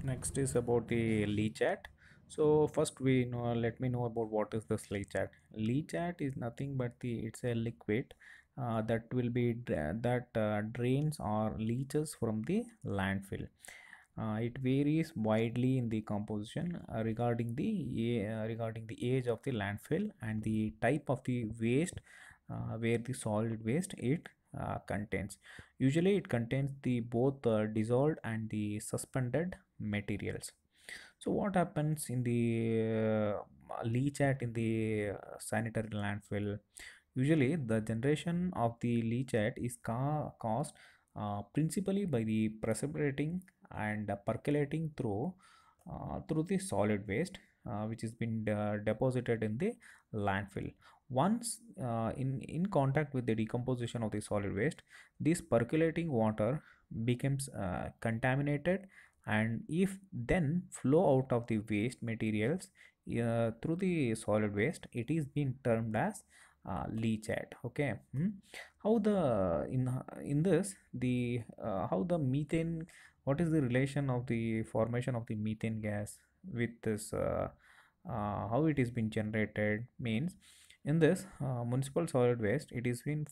Next is about the leachate. So first we know let me know about what is this leachate. Leachate is nothing but it's a liquid that will be drains or leaches from the landfill. It varies widely in the composition regarding the age of the landfill and the type of the waste where the solid waste it contains. Usually, it contains the both dissolved and the suspended materials. So, what happens in the leachate in the sanitary landfill? Usually, the generation of the leachate is caused principally by the precipitating and percolating through the solid waste which has been deposited in the landfill. Once in contact with the decomposition of the solid waste, this percolating water becomes contaminated, and if then flow out of the waste materials through the solid waste, it is being termed as leachate. Okay. How the in this the how the methane, what is the relation of the formation of the methane gas with this how it is been generated means, in this municipal solid waste, it is been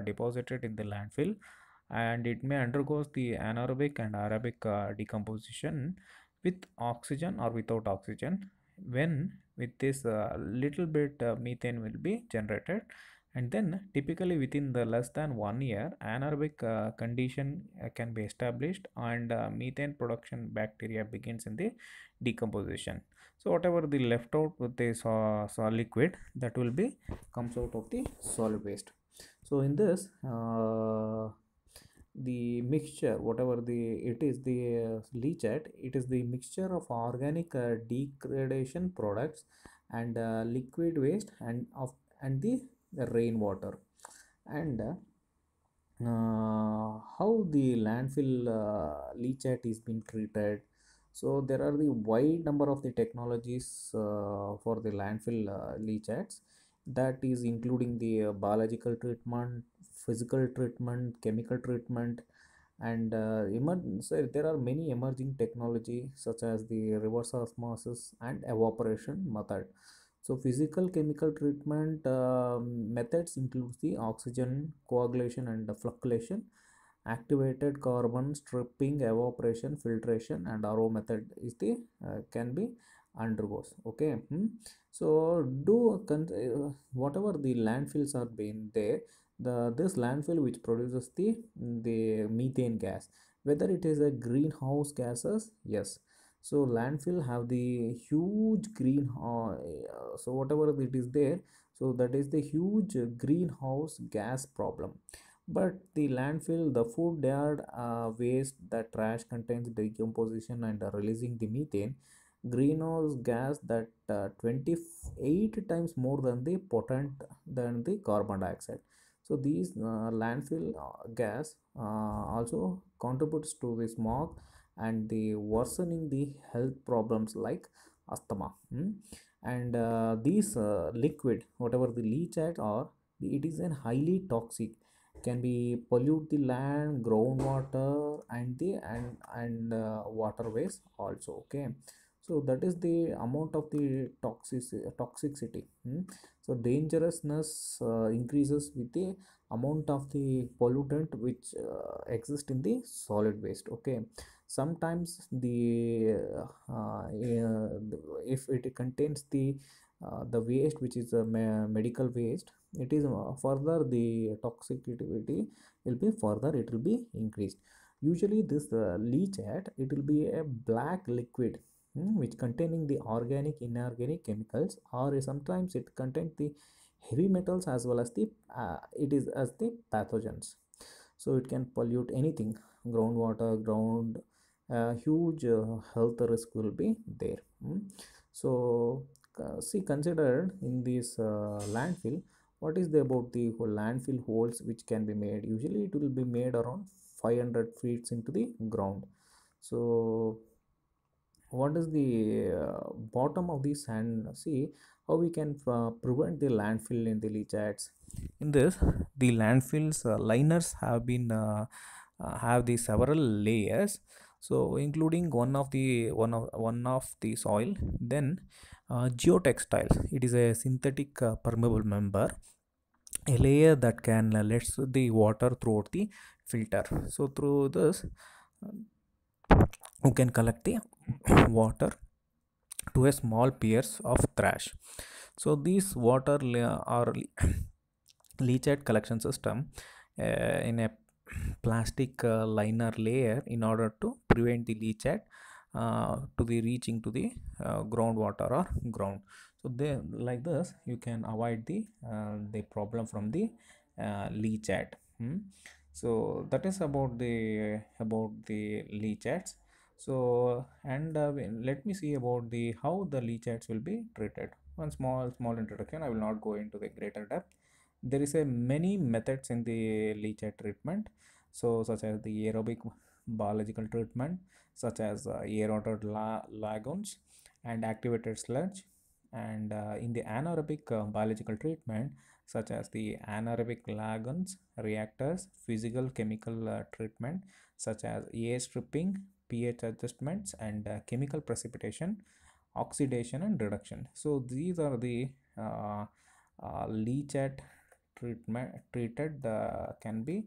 deposited in the landfill, and it may undergo the anaerobic and aerobic decomposition with oxygen or without oxygen. When with this little bit methane will be generated, and then typically within the less than 1 year anaerobic condition can be established, and methane production bacteria begins in the decomposition. So whatever the left out with this liquid, that will be comes out of the solid waste. So in this the mixture, whatever the it is the leachate, it is the mixture of organic degradation products and liquid waste and the rainwater. And how the landfill leachate is being treated. So there are the wide number of the technologies for the landfill leachates, that is including the biological treatment, physical treatment, chemical treatment, and so there are many emerging technology such as the reverse osmosis and evaporation method. So physical chemical treatment methods includes the oxygen coagulation and flocculation, activated carbon stripping, evaporation, filtration, and RO method is the can be undergoes. Okay. So whatever the landfills are being there, this landfill which produces the methane gas, whether it is a greenhouse gases, yes. So landfill have the huge so whatever it is there, so that is the huge greenhouse gas problem. But the landfill, the food yard waste, the trash contains decomposition and releasing the methane greenhouse gas that 28 times more than the potent than the carbon dioxide. So these landfill gas also contributes to the smog and the worsening the health problems like asthma. And these liquid, whatever the leachate or it is an highly toxic, can be pollute the land, groundwater, and the waterways also. Okay. So that is the amount of the toxicity. So dangerousness increases with the amount of the pollutant which exist in the solid waste. Okay. Sometimes if it contains the waste which is a medical waste, it is further the toxicity will be further, it will be increased. Usually this leachate, it will be a black liquid which containing the organic inorganic chemicals, or sometimes it contains the heavy metals as well as the it is as the pathogens. So it can pollute anything, groundwater, ground, huge health risk will be there. So see, considered in this landfill, what is the about the whole landfill holes which can be made. Usually it will be made around 500 feet into the ground. So what is the bottom of the sand? See how we can prevent the landfill in the leachates. In this, the landfills liners have been have the several layers. So including one of the soil. Then geotextiles, it is a synthetic permeable member, a layer that can lets the water throughout the filter. So through this, you can collect the water to a small piers of trash. So these are leachate collection system in a plastic liner layer in order to prevent the leachate to the reaching to the groundwater or ground. So they, like this you can avoid the problem from the leachate. So that is about the leachates. So and let me see about the how the leachates will be treated. One small introduction, I will not go into the greater depth. There is a many methods in the leachate treatment, so such as the aerobic biological treatment, such as aerated lagoons and activated sludge, and in the anaerobic biological treatment, such as the anaerobic lagoons, reactors, physical chemical treatment, such as air stripping, pH adjustments, and chemical precipitation, oxidation, and reduction. So these are the leachate treated can be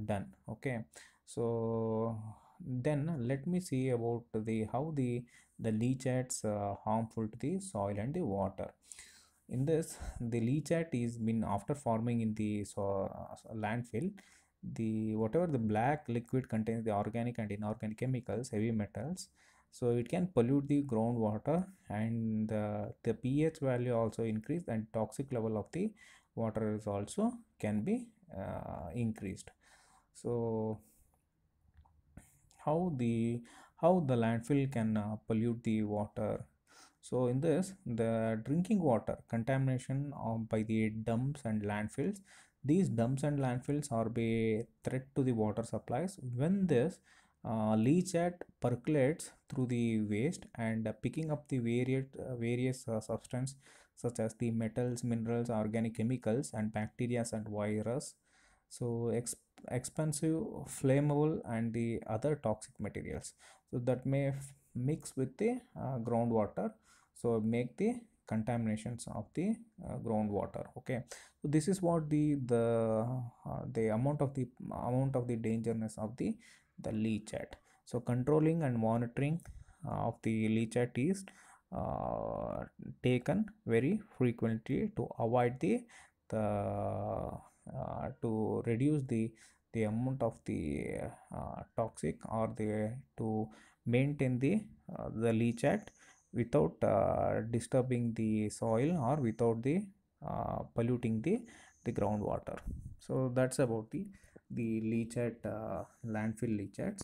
done. Okay, so then let me see about the how the leachates harmful to the soil and the water. In this, the leachate is been after forming in the landfill. The whatever the black liquid contains the organic and inorganic chemicals, heavy metals, so it can pollute the groundwater, and the pH value also increase, and toxic level of the water is also can be increased. So how the how the landfill can pollute the water. So in this, the drinking water contamination by the dumps and landfills. These dumps and landfills are a threat to the water supplies when this leachate percolates through the waste, and picking up the various substances such as the metals, minerals, organic chemicals, and bacteria and virus. So expensive, flammable, and the other toxic materials, so that may mix with the groundwater, so make the contaminations of the groundwater. Okay, so this is what the amount of the dangerousness of the leachate. So controlling and monitoring of the leachate is taken very frequently to avoid to reduce the amount of the toxic, or to maintain the leachate without disturbing the soil, or without the polluting the groundwater. So that's about the leachate landfill leachates.